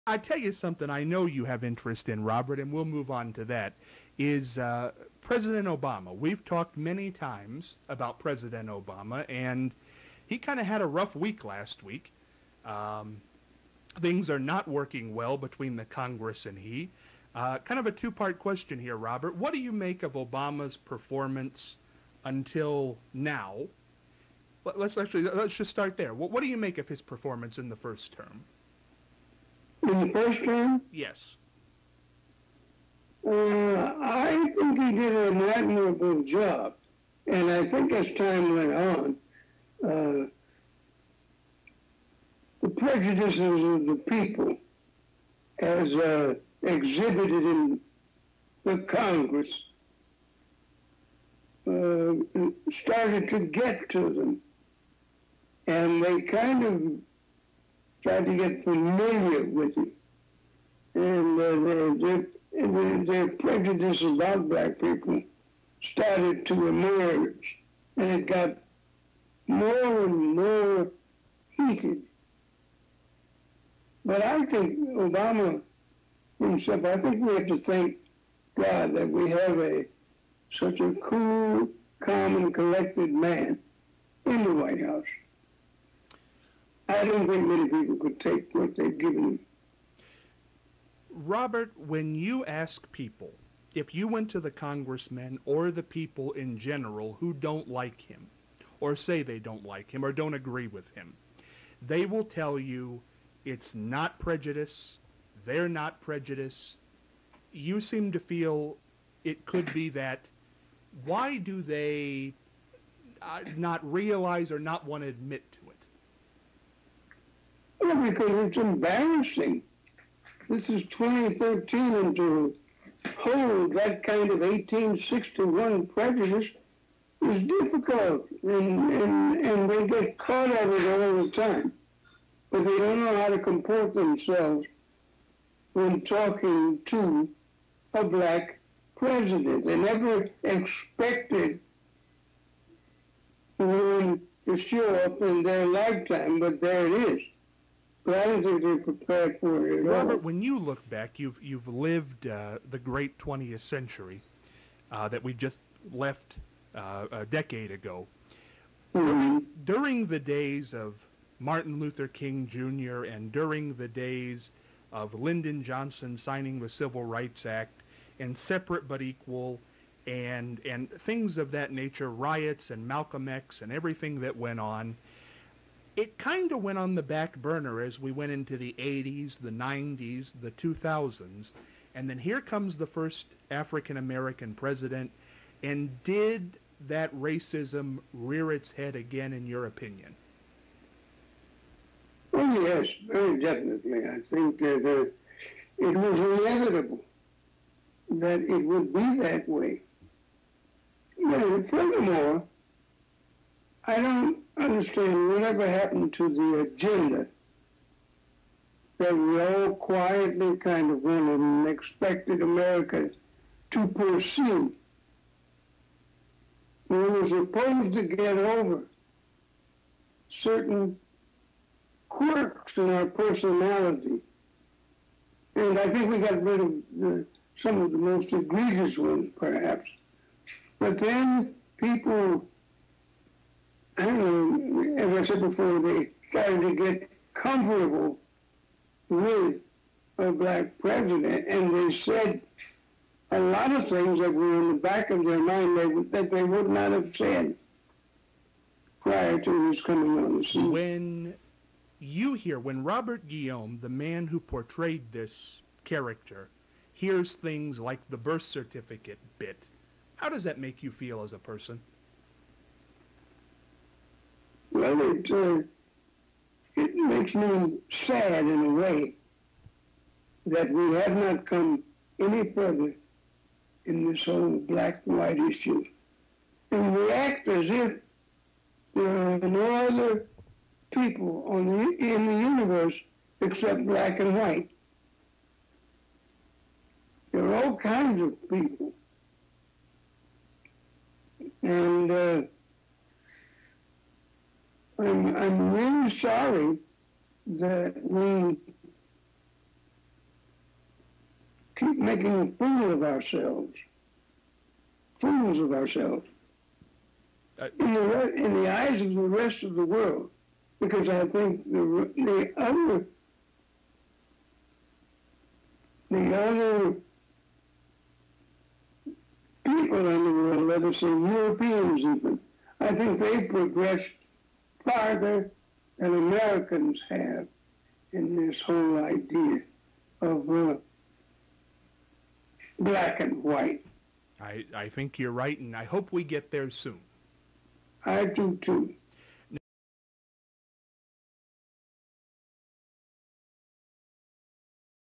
I tell you something I know you have interest in, Robert, and we'll move on to that, is President Obama. We've talked many times about President Obama, and he kind of had a rough week last week. Um, Things are not working well between the Congress and he. Kind of a two-part question here, Robert. What do you make of Obama's performance until now? Let's just start there. What do you make of his performance in the first term? In the first term, Yes. I think he did an admirable job. And I think as time went on, uh, the prejudices of the people, as exhibited in the Congress, started to get to them. And they kind of tried to get familiar with it. And their prejudice about black people started to emerge. And it got more and more heated. But I think Obama himself, I think we have to thank God that we have such a cool, calm, and collected man in the White House. I don't think many people could take what they've given him. Robert, when you ask people, if you went to the congressmen or the people in general who don't like him, or say they don't like him or don't agree with him, they will tell you it's not prejudice, they're not prejudice. You seem to feel it could be that. Why do they not realize or not want to admit to it? Well, because it's embarrassing. This is 2013, and to hold that kind of 1861 prejudice is difficult, and they get caught up with it all the time. But they don't know how to comport themselves when talking to a black president. They never expected one to show up in their lifetime, but there it is. But I don't think they're prepared for it at all. Robert, when you look back, you've lived the great 20th century that we just left a decade ago. Mm-hmm. During the days of Martin Luther King Jr. and during the days of Lyndon Johnson signing the Civil Rights Act and separate but equal and things of that nature, riots and Malcolm X and everything that went on, it kind of went on the back burner as we went into the 80s, the 90s, the 2000s, and then here comes the first African-American president, and did that racism rear its head again, in your opinion? Oh, yes, very definitely. I think that it was inevitable that it would be that way. Furthermore, I don't understand whatever happened to the agenda that we all quietly kind of wanted and expected America to pursue. We were supposed to get over certain quirks in our personality. And I think we got rid of some of the most egregious ones, perhaps. But then people, I don't know, as I said before, they started to get comfortable with a black president, and they said a lot of things that were in the back of their mind that they would not have said prior to his coming on the scene. When Robert Guillaume, the man who portrayed this character, hears things like the birth certificate bit, how does that make you feel as a person? Well, it makes me sad in a way that we have not come any further in this whole black-white issue. And we act as if there are no other people in the universe except black and white. There are all kinds of people. And I'm really sorry that we keep making a fool of ourselves, fools of ourselves, in the eyes of the rest of the world, because I think the other people in the world, let us say Europeans even, I think they progressed farther than Americans have in this whole idea of black and white. I think you're right, and I hope we get there soon. I do too.